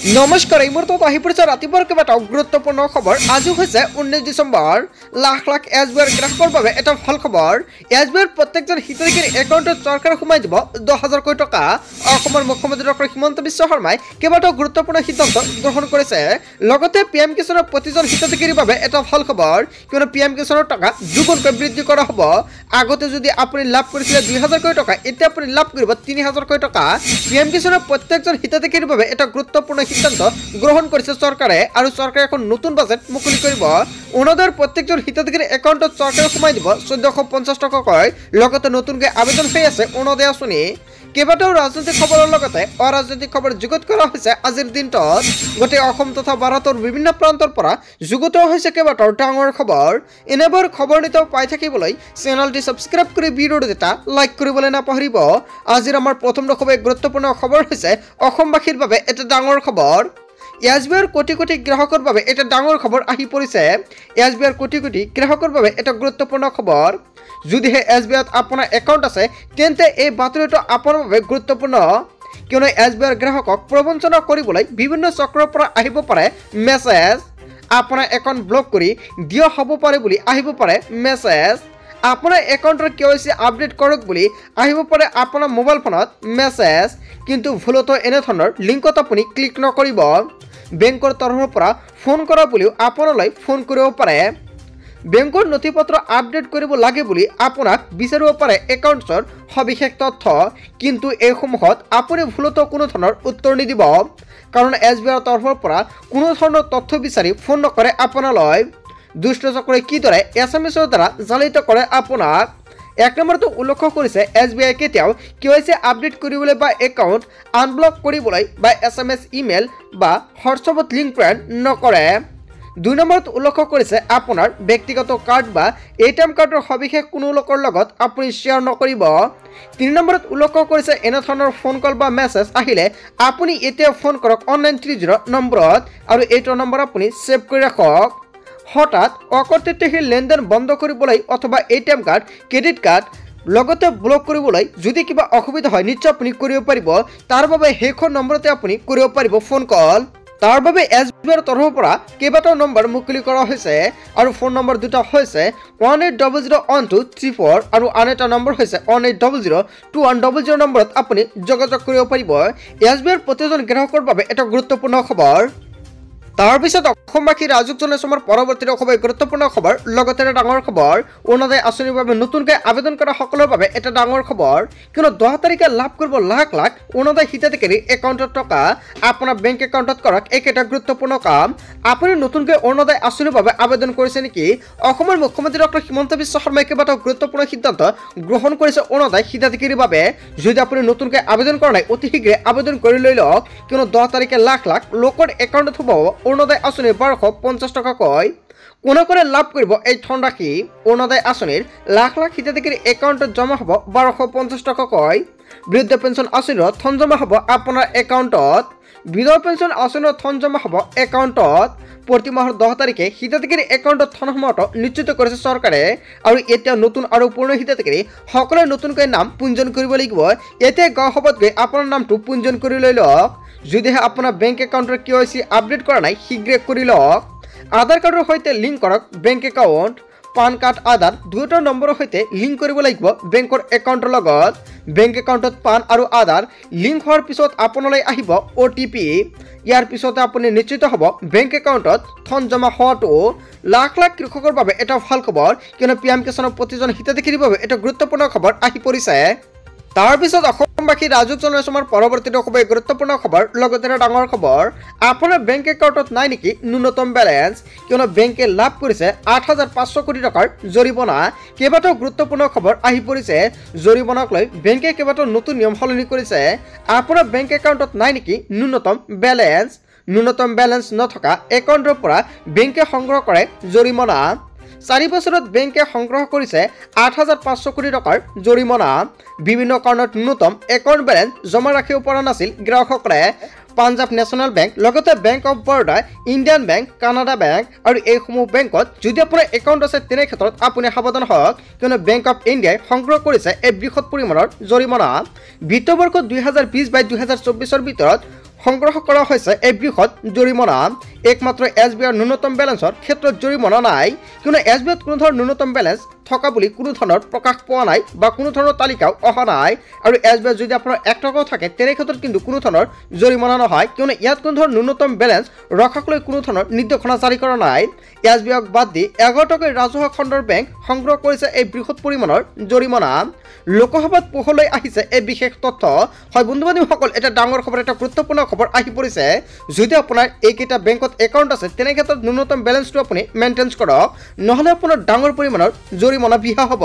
নমস্কাৰ এই মুহূৰ্তত আহি পৰিছে ৰাতিপুৱাৰ কেইবাটাও গুৰুত্বপূৰ্ণ খবৰ। আজি হৈছে 19 ডিচেম্বৰ। লাখ লাখ এছবিআইৰ গ্ৰাহকৰ বাবে এটা ভাল খবৰ। এছবিআইৰ প্ৰত্যেকজন হিতাধিকাৰী একাউণ্টত চৰকাৰে সোমাই দিব 10,000 কোটি টকা। অসমৰ মুখ্যমন্ত্ৰী ডক্টৰ হিমন্ত বিশ্ব শৰ্মাই কেইবাটাও গুৰুত্বপূৰ্ণ সিদ্ধান্ত গ্ৰহণ কৰিছে। লগতে পিএম কিষাণৰ প্ৰতিজন হিতাধিকাৰীৰ বাবে এটা ভাল খবৰ, কিয়নো পিএম কিষাণৰ টকা দুগুণকৈ বৃদ্ধি কৰা হ'ব। আগতে যদি আপুনি লাভ কৰিছিলে 2,000 কোটি টকা, এতিয়া আপুনি লাভ কৰিব 3,000 কোটি টকা। পিএম কিষাণৰ প্ৰত্যেকজন হিতাধিকাৰীৰ বাবে এটা গুৰুত্বপূৰ্ণ সিদ্ধান্ত গ্ৰহণ কৰিছে চৰকাৰে, আৰু চৰকাৰে এখন নতুন বাজেট মুকলি কৰিব। অৰুণোদয়ৰ প্ৰত্যেকজন হিতাধিকাৰী একাউণ্টত চৰকাৰে সোমাই দিব 1450 টকাকৈ। লগতে নতুনকৈ আবেদন হৈ আছে অৰুণোদয় আঁচনি। কেইবাটাও ৰাজনৈতিক খবৰৰ লগতে অৰাজনৈতিক খবৰ যুগুত কৰা হৈছে আজিৰ দিনটোত। গোটেই অসম তথা ভাৰতৰ বিভিন্ন প্ৰান্তৰ পৰা যুগুত হৈছে কেইবাটাও ডাঙৰ খবৰ। এনেবোৰ খবৰ নিতৌ পাই থাকিবলৈ চেনেলটি ছাবস্ক্ৰাইব কৰি ভিডিঅ'টো এটা লাইক কৰিবলৈ নাপাহৰিব। আজিৰ আমাৰ প্ৰথম খুবেই গুৰুত্বপূৰ্ণ খবৰ হৈছে অসমবাসীৰ বাবে এটা ডাঙৰ খবৰ। এছবিআইৰ কোটি কোটি গ্ৰাহকৰ বাবে এটা ডাঙৰ খবৰ আহি পৰিছে। এছবিআইৰ কোটি কোটি গ্ৰাহকৰ বাবে এটা গুৰুত্বপূৰ্ণ খবৰ। যদিহে এছবিআইত আপোনাৰ একাউণ্ট আছে তেন্তে এই বাতৰিটো আপোনাৰ বাবে গুৰুত্বপূৰ্ণ, কিয়নো এছবিআইৰ গ্ৰাহকক প্ৰবঞ্চনা কৰিবলৈ বিভিন্ন চক্ৰৰ পৰা আহিব পাৰে মেছেজ। আপোনাৰ একাউণ্ট ব্লক কৰি দিয়া হ'ব পাৰে বুলি আহিব পাৰে মেছেজ। আপোনাৰ একাউণ্টৰ KYC আপডেট কৰক বুলি আহিব পাৰে আপোনাৰ মোবাইল ফোনত মেছেজ। কিন্তু ভুলতো এনেধৰণৰ লিংকত আপুনি ক্লিক নকৰিব। বেংকৰ তৰফৰ পৰা ফোন কৰা বুলিও আপোনালৈ ফোন কৰিব পাৰে। বেংকৰ নথিপত্ৰ আপডেট কৰিব লাগে বুলি আপোনাক বিচাৰিব পাৰে একাউণ্টছৰ সবিশেষ তথ্য। কিন্তু এইসমূহত আপুনি ভুলতো কোনো ধৰণৰ উত্তৰ নিদিব, কাৰণ এছবিআইৰ তৰফৰ পৰা কোনো ধৰণৰ তথ্য বিচাৰি ফোন নকৰে আপোনালৈ। দুষ্ট চক্ৰই কিদৰে SMS-ৰ দ্বাৰা জালিত কৰে আপোনাক। এক নম্বৰটো উল্লেখ কৰিছে এছবিআই কেতিয়াও KYC আপডেট কৰিবলৈ বা একাউণ্ট আনব্লক কৰিবলৈ বা SMS, ইমেইল বা হোৱাটছএপত লিংক প্ৰেৰণ নকৰে। 2 নম্বৰত উল্লেখ কৰিছে আপোনাৰ ব্যক্তিগত কাৰ্ড বা ATM কাৰ্ডৰ সবিশেষ কোনো লোকৰ লগত আপুনি শ্বেয়াৰ নকৰিব। 3 নম্বৰত উল্লেখ কৰিছে এনেধৰণৰ ফোন কল বা মেছেজ আহিলে আপুনি এতিয়া ফোন কৰক 1930 নম্বৰত, আৰু এইটো নম্বৰ আপুনি ছেভ কৰি ৰাখক। হঠাৎ অকৰ্তৃত্বশীল লেনদেন বন্ধ কৰিবলৈ অথবা ATM কাৰ্ড, ক্ৰেডিট কাৰ্ড লগতে ব্লক কৰিবলৈ যদি কিবা অসুবিধা হয় নিশ্চয় আপুনি কৰিব পাৰিব। তাৰ বাবে সেইখন নম্বৰতে আপুনি কৰিব পাৰিব ফোন কল। তাৰ বাবে এছবিআইৰ তৰফৰ পৰা কেইবাটাও নম্বৰ মুকলি কৰা হৈছে, আৰু ফোন নম্বৰ দুটা হৈছে 18001234 আৰু আন এটা নম্বৰ হৈছে 18002100 নম্বৰত আপুনি যোগাযোগ কৰিব পাৰিব। এছবিআইৰ প্ৰতিজন গ্ৰাহকৰ বাবে এটা গুৰুত্বপূৰ্ণ খবৰ। তাৰপিছত অসমবাসী ৰাজুক জনাইছোঁ আমাৰ পৰৱৰ্তী খুবেই গুৰুত্বপূৰ্ণ খবৰ। লগতে এটা ডাঙৰ খবৰ, অৰুণোদয় আঁচনিৰ বাবে নতুনকৈ আবেদন কৰা সকলৰ বাবে এটা ডাঙৰ খবৰ, কিয়নো 10 তাৰিখে লাভ কৰিব লাখ লাখ অৰুণোদয় হিতাধিকাৰী একাউণ্টত টকা। আপোনাৰ বেংক একাউণ্টত কৰক একেটা গুৰুত্বপূৰ্ণ কাম। আপুনি নতুনকৈ অৰুণোদয় আঁচনিৰ বাবে আবেদন কৰিছে নেকি? অসমৰ মুখ্যমন্ত্ৰী ডক্টৰ হিমন্ত বিশ্ব শৰ্মাই কেইবাটাও গুৰুত্বপূৰ্ণ সিদ্ধান্ত গ্ৰহণ কৰিছে অৰুণোদয় হিতাধিকাৰীৰ বাবে। যদি আপুনি নতুনকৈ আবেদন কৰা নাই অতি শীঘ্ৰে আবেদন কৰি লৈ লওক, কিয়নো 10 তাৰিখে লাখ লাখ লোকৰ একাউণ্টত হ'ব অৰুণোদয় আঁচনিৰ 1250 টকাকৈ। কোনে কোনে লাভ কৰিব এই ধনৰাশি? অৰুণোদয় আঁচনিৰ লাখ লাখ হিতাধিকাৰী একাউণ্টত জমা হ'ব 1250 টকাকৈ। বৃদ্ধ পেঞ্চন আঁচনিৰ ধন জমা হ'ব আপোনাৰ একাউণ্টত। বিধৱা পেঞ্চন আঁচনিৰ ধন জমা হ'ব একাউণ্টত। প্ৰতি মাহৰ 10 তাৰিখে হিতাধিকাৰী একাউণ্টত ধন সোমোৱাটো নিশ্চিত কৰিছে চৰকাৰে, আৰু এতিয়া নতুন আৰু পুৰণি হিতাধিকাৰী সকলোৱে নতুনকৈ নাম পঞ্জীয়ন কৰিব লাগিব। এতিয়া গাঁও সভাত গৈ আপোনাৰ নামটো পঞ্জীয়ন কৰি লৈ লওক। যদিহে আপোনাৰ বেংক একাউণ্টৰ KYC আপডেট কৰা নাই শীঘ্ৰে কৰি লওক। আধাৰ কাৰ্ডৰ সৈতে লিংক কৰক বেংক একাউণ্ট। পান কাৰ্ড, আধাৰ দুয়োটা নম্বৰৰ সৈতে লিংক কৰিব লাগিব বেংকৰ একাউণ্টৰ লগত। বেংক একাউণ্টত পান আৰু আধাৰ লিংক হোৱাৰ পিছত আপোনালৈ আহিব OTP। ইয়াৰ পিছতে আপুনি নিশ্চিত হ'ব বেংক একাউণ্টত ধন জমা হোৱাটো। লাখ লাখ কৃষকৰ বাবে এটা ভাল খবৰ, কিয়নো পিএম কিষাণৰ প্ৰতিজন হিতাধিকাৰীৰ বাবে এটা গুৰুত্বপূৰ্ণ খবৰ আহি পৰিছে। তাৰপিছত অসমবাসী ৰাজুক জনাইছোঁ আমাৰ পৰৱৰ্তী খুবেই গুৰুত্বপূৰ্ণ খবৰ। লগতে এটা ডাঙৰ খবৰ, আপোনাৰ বেংক একাউণ্টত নাই নেকি ন্যূনতম বেলেঞ্চ? কিয়নো বেংকে লাভ কৰিছে 8,500 কোটি টকাৰ জৰিমনা। কেইবাটাও গুৰুত্বপূৰ্ণ খবৰ আহি পৰিছে। জৰিমনাক লৈ বেংকে কেইবাটাও নতুন নিয়ম সলনি কৰিছে। আপোনাৰ বেংক একাউণ্টত নাই নেকি ন্যূনতম বেলেঞ্চ? ন্যূনতম বেলেঞ্চ নথকা একাউণ্টৰ পৰা বেংকে সংগ্ৰহ কৰে জৰিমনা। 4 বছৰত বেংকে সংগ্ৰহ কৰিছে 8,500 কোটি টকাৰ জৰিমনা। বিভিন্ন কাৰণত ন্যূনতম একাউণ্ট বেলেঞ্চ জমা ৰাখিব পৰা নাছিল গ্ৰাহকসকলে। পাঞ্জাৱ নেশ্যনেল বেংক, লগতে bank of Baroda, Indian bank, Canada bank, আৰু এইসমূহ বেংকত যদি আপোনাৰ একাউণ্ট আছে তেনে ক্ষেত্ৰত আপুনি সাৱধান হওক, কিয়নো বেংক অফ ইণ্ডিয়াই সংগ্ৰহ কৰিছে এক বৃহৎ পৰিমাণৰ জৰিমনা। বিত্তবৰ্ষ 2020 বা 2024 ভিতৰত সংগ্ৰহ কৰা হৈছে এই বৃহৎ জৰিমনা। একমাত্ৰ SBIৰ ন্যূনতম বেলেঞ্চৰ ক্ষেত্ৰত জৰিমনা নাই, কিয়নো SBIত কোনো ধৰণৰ ন্যূনতম বেলেঞ্চ থকা বুলি কোনো ধৰণৰ প্ৰকাশ পোৱা নাই বা কোনো ধৰণৰ তালিকাও অহা নাই। আৰু SBIত যদি আপোনাৰ 1 টকাও থাকে তেনে ক্ষেত্ৰত কিন্তু কোনো ধৰণৰ জৰিমনা নহয়, কিয়নো ইয়াত কোনো ধৰণৰ ন্যূনতম বেলেঞ্চ ৰখাকলৈ কোনো ধৰণৰ নিৰ্দেশনা জাৰি কৰা নাই। SBIক বাদ দি 11 টকীয়া ৰাজহুৱা খণ্ডৰ বেংক সংগ্ৰহ কৰিছে এই বৃহৎ পৰিমাণৰ জৰিমনা। লোকসভাত পোহৰলৈ আহিছে এই বিশেষ তথ্য। হয় বন্ধু বান্ধৱীসকল, এটা ডাঙৰ খবৰ, এটা গুৰুত্বপূৰ্ণ খবৰ আহি পৰিছে। যদি আপোনাৰ এইকেইটা বেংকত একাউণ্ট আছে তেনে ক্ষেত্ৰত ন্যূনতম বেলেঞ্চটো আপুনি মেইনটেইন কৰক, নহ'লে আপোনাৰ ডাঙৰ পৰিমাণৰ জৰিমনা বিহা হ'ব।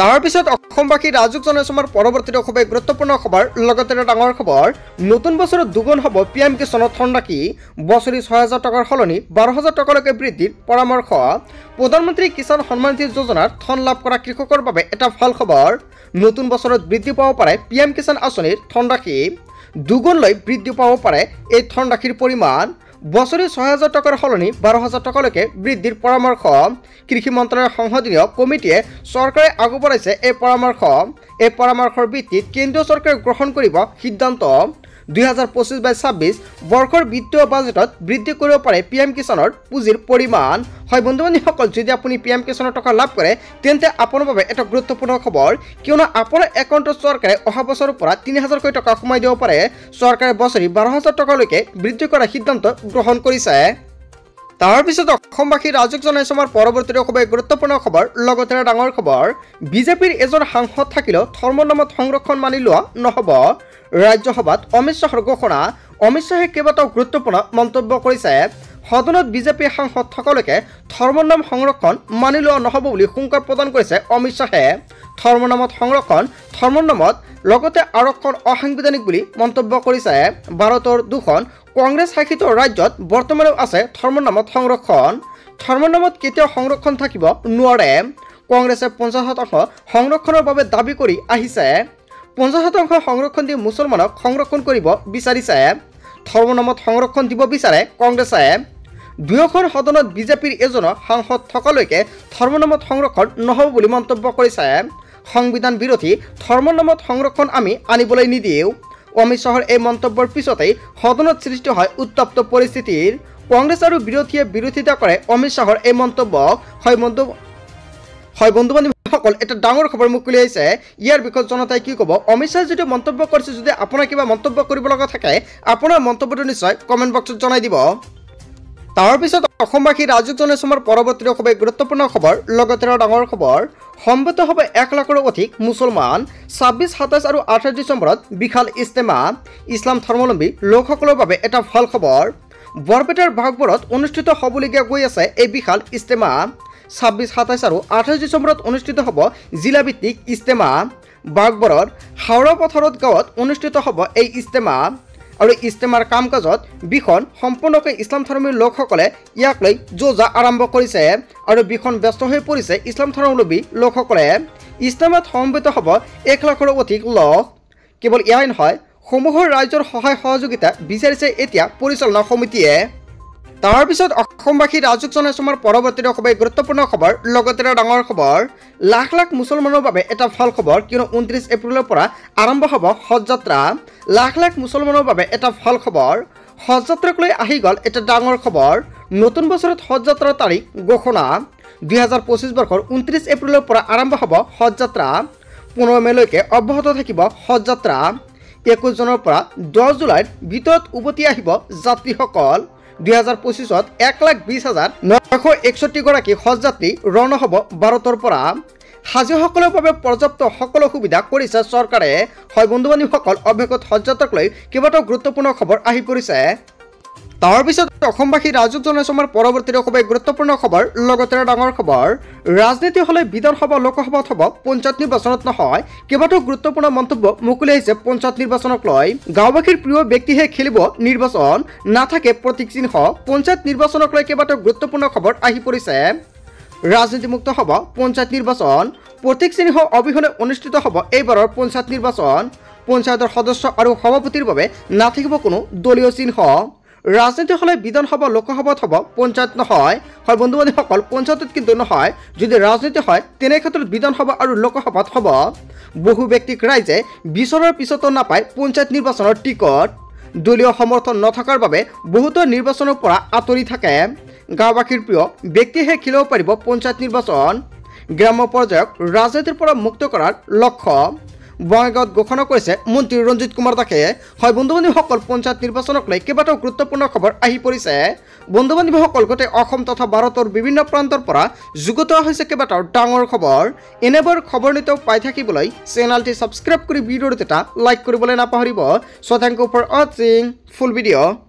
তাৰপিছত অসমবাসী ৰাজুক জনাইছো আমাৰ পৰৱৰ্তী খুবেই গুৰুত্বপূৰ্ণ খবৰ, লগতে এটা ডাঙৰ খবৰ। নতুন বছৰত দুগুণ হ'ব PM কিষাণৰ ধনৰাশি। বছৰি 6,000 টকাৰ সলনি 12,000 টকালৈকে বৃদ্ধিৰ পৰামৰ্শ। প্ৰধানমন্ত্ৰী কিষাণ সন্মান নিধি যোজনাৰ ধন লাভ কৰা কৃষকৰ বাবে এটা ভাল খবৰ। নতুন বছৰত বৃদ্ধি পাব পাৰে PM কিষাণ আঁচনিৰ ধনৰাশি। দুগুণলৈ বৃদ্ধি পাব পাৰে এই ধনৰাশিৰ পৰিমাণ। বছৰি 6,000 টকাৰ সলনি 12,000 টকালৈকে বৃদ্ধিৰ পৰামৰ্শ। কৃষি মন্ত্ৰালয়ৰ সংসদীয় কমিটিয়ে চৰকাৰে আগবঢ়াইছে এই পৰামৰ্শ। এই পৰামৰ্শৰ ভিত্তিত কেন্দ্ৰীয় চৰকাৰে গ্ৰহণ কৰিব সিদ্ধান্ত। 2025-26 বৰ্ষৰ বিত্তীয় বাজেটত বৃদ্ধি কৰিব পাৰে PM কিষাণৰ পুঁজিৰ পৰিমাণ। হয় বন্ধু বান্ধৱীসকল, যদি আপুনি PM কিষাণৰ টকা লাভ কৰে তেন্তে আপোনাৰ বাবে এটা গুৰুত্বপূৰ্ণ খবৰ, কিয়নো আপোনাৰ একাউণ্টত চৰকাৰে অহা বছৰৰ পৰা 3,000কৈ টকা সোমাই দিব পাৰে। চৰকাৰে বছৰি 12,000 টকালৈকে বৃদ্ধি কৰাৰ সিদ্ধান্ত গ্ৰহণ কৰিছে। তাৰপিছত অসমবাসী ৰাজুক জনাইছো আমাৰ পৰৱৰ্তী খুবেই গুৰুত্বপূৰ্ণ খবৰ, লগতে এটা ডাঙৰ খবৰ। বিজেপিৰ এজন সাংসদ থাকিলেও ধৰ্মৰ নামত সংৰক্ষণ মানি লোৱা নহ'ব। ৰাজ্যসভাত অমিত শ্বাহৰ ঘোষণা। অমিত শ্বাহে কেইবাটাও গুৰুত্বপূৰ্ণ মন্তব্য কৰিছে। সদনত বিজেপিৰ সাংসদ থকালৈকে ধৰ্মৰ নাম সংৰক্ষণ মানি লোৱা নহ'ব বুলি হুংকাৰ প্ৰদান কৰিছে অমিত শ্বাহে। ধৰ্মৰ নামত সংৰক্ষণ, ধৰ্মৰ নামত লগতে আৰক্ষণ অসাংবিধানিক বুলি মন্তব্য কৰিছে। ভাৰতৰ 2খন কংগ্ৰেছ শাসিত ৰাজ্যত বৰ্তমানেও আছে ধৰ্মৰ নামত সংৰক্ষণ। ধৰ্মৰ নামত কেতিয়াও সংৰক্ষণ থাকিব নোৱাৰে। কংগ্ৰেছে 50% সংৰক্ষণৰ বাবে দাবী কৰি আহিছে। 50% সংৰক্ষণ দি মুছলমানক সংৰক্ষণ কৰিব বিচাৰিছে। ধৰ্মৰ নামত সংৰক্ষণ দিব বিচাৰে কংগ্ৰেছে। দুয়োখন সদনত বিজেপিৰ এজনো সাংসদ থকালৈকে ধৰ্মৰ নামত সংৰক্ষণ নহ'ব বুলি মন্তব্য কৰিছে। সংবিধান বিৰোধী ধৰ্মৰ নামত সংৰক্ষণ আমি আনিবলৈ নিদিওঁ। অমিত শ্বাহৰ এই মন্তব্যৰ পিছতেই সদনত সৃষ্টি হয় উত্তপ্ত পৰিস্থিতিৰ। কংগ্ৰেছ আৰু বিৰোধীয়ে বিৰোধিতা কৰে অমিত শ্বাহৰ এই মন্তব্যক। হয় বন্ধু বান্ধৱীসকল, এটা ডাঙৰ খবৰ মুকলি আহিছে। ইয়াৰ বিষয়ত জনতাই কি ক'ব, অমিত শ্বাহে যিটো মন্তব্য কৰিছে, যদি আপোনাৰ কিবা মন্তব্য কৰিব লগা থাকে আপোনাৰ মন্তব্যটো নিশ্চয় কমেণ্ট বক্সত জনাই দিব। তাৰপিছত অসমবাসী ৰাজুক জনাইছো আমাৰ পৰৱৰ্তী খুবেই গুৰুত্বপূৰ্ণ খবৰ, লগতে এটা ডাঙৰ খবৰ। সমবেত হ'ব 1 লাখৰো অধিক মুছলমান। 26, 27 আৰু 28 ডিচেম্বৰত বিশাল ইজতেমা। ইছলাম ধৰ্মাৱলম্বী লোকসকলৰ বাবে এটা ভাল খবৰ। বৰপেটাৰ বাঘবৰত অনুষ্ঠিত হ'বলগীয়া গৈ আছে এই বিশাল ইজতেমা। 26, 27 আৰু 28 ডিচেম্বৰত অনুষ্ঠিত হ'ব জিলাভিত্তিক ইজতেমা। বাঘবৰৰ হাওৰা পথাৰত গাঁৱত অনুষ্ঠিত হ'ব এই ইজতেমা। আৰু ইজতেমাৰ কাম কাজত বিখন সম্পূৰ্ণকৈ ইছলাম ধৰ্মীয় লোকসকলে ইয়াক লৈ যোজা আৰম্ভ কৰিছে আৰু বিখন ব্যস্ত হৈ পৰিছে ইছলাম ধৰ্মাৱলম্বী লোকসকলে। ইজতেমাত সমবেত হ'ব 1 লাখৰো অধিক লোক। কেৱল এয়াই নহয়, সমূহৰ ৰাইজৰ সহায় সহযোগিতা বিচাৰিছে এতিয়া পৰিচালনা সমিতিয়ে। তাৰপিছত অসমবাসী ৰাজুক জনাইছো আমাৰ পৰৱৰ্তী খুবেই গুৰুত্বপূৰ্ণ খবৰ, লগতে এটা ডাঙৰ খবৰ। লাখ লাখ মুছলমানৰ বাবে এটা ভাল খবৰ, কিয়নো 29 এপ্ৰিলৰ পৰা আৰম্ভ হ'ব হজ যাত্ৰা। লাখ লাখ মুছলমানৰ বাবে এটা ভাল খবৰ। হজ যাত্ৰাক লৈ আহি গ'ল এটা ডাঙৰ খবৰ। নতুন বছৰত হজ যাত্ৰাৰ তাৰিখ ঘোষণা। 2025 বৰ্ষৰ 29 এপ্ৰিলৰ পৰা আৰম্ভ হ'ব হজ যাত্ৰা। 15 মেলৈকে অব্যাহত থাকিব হজ যাত্ৰা। 21 জুনৰ পৰা 10 জুলাইৰ ভিতৰত উভতি আহিব যাত্ৰীসকল। 2025ত 1,20,961 গৰাকী হজ যাত্ৰী ৰাওনা হ'ব ভাৰতৰ পৰা। হাজীসকলৰ বাবে পৰ্যাপ্ত সকলো সুবিধা কৰিছে চৰকাৰে। হয় বন্ধু বান্ধৱীসকল, অৱশেষত হজ যাত্ৰাক লৈ কেইবাটাও গুৰুত্বপূৰ্ণ খবৰ আহি পৰিছে। তাৰপিছত অসমবাসী ৰাজুক জনাইছো আমাৰ পৰৱৰ্তী খুবেই গুৰুত্বপূৰ্ণ খবৰ, লগতে এটা ডাঙৰ খবৰ। ৰাজনীতি হ'লে বিধানসভা লোকসভাত হ'ব, পঞ্চায়ত নিৰ্বাচনত নহয়। কেইবাটাও গুৰুত্বপূৰ্ণ মন্তব্য মুকলি আহিছে পঞ্চায়ত নিৰ্বাচনক লৈ। গাঁওবাসীৰ প্ৰিয় ব্যক্তিহে খেলিব নিৰ্বাচন, নাথাকে প্ৰতীক চিহ্ন। পঞ্চায়ত নিৰ্বাচনক লৈ কেইবাটাও গুৰুত্বপূৰ্ণ খবৰ আহি পৰিছে। ৰাজনীতিমুক্ত হ'ব পঞ্চায়ত নিৰ্বাচন। প্ৰতীক চিহ্ন অবিহনে অনুষ্ঠিত হ'ব এইবাৰৰ পঞ্চায়ত নিৰ্বাচন। পঞ্চায়তৰ সদস্য আৰু সভাপতিৰ বাবে নাথাকিব কোনো দলীয় চিহ্ন। ৰাজনীতি হ'লে বিধানসভা লোকসভাত হ'ব, পঞ্চায়ত নহয়। হয় বন্ধু বান্ধৱীসকল, পঞ্চায়তত কিন্তু নহয়। যদি ৰাজনীতি হয় তেনে ক্ষেত্ৰত বিধানসভা আৰু লোকসভাত হ'ব। বহু ব্যক্তিক ৰাইজে বিচৰাৰ পিছতো নাপায় পঞ্চায়ত নিৰ্বাচনৰ টিকট। দলীয় সমৰ্থন নথকাৰ বাবে বহুতো নিৰ্বাচনৰ পৰা আঁতৰি থাকে। গাঁওবাসীৰ প্ৰিয় ব্যক্তিয়েহে খেলিব পাৰিব পঞ্চায়ত নিৰ্বাচন। গ্ৰাম্য পৰ্যায়ক ৰাজনীতিৰ পৰা মুক্ত কৰাৰ লক্ষ্য। বঙাইগাঁৱত ঘোষণা কৰিছে মন্ত্ৰী ৰঞ্জিত কুমাৰ দাসে। হয় বন্ধু বান্ধৱীসকল, পঞ্চায়ত নিৰ্বাচনক লৈ কেইবাটাও গুৰুত্বপূৰ্ণ খবৰ আহি পৰিছে। বন্ধু বান্ধৱীসকল, গোটেই অসম তথা ভাৰতৰ বিভিন্ন প্ৰান্তৰ পৰা যুগুত হৈছে কেইবাটাও ডাঙৰ খবৰ। এনেবোৰ খবৰ নিতৌ পাই থাকিবলৈ চেনেলটি ছাবস্ক্ৰাইব কৰি ভিডিঅ'টোত এটা লাইক কৰিবলৈ নাপাহৰিব। চ' থেংক ইউ ফৰ ৱাচিং ফুল ভিডিঅ'।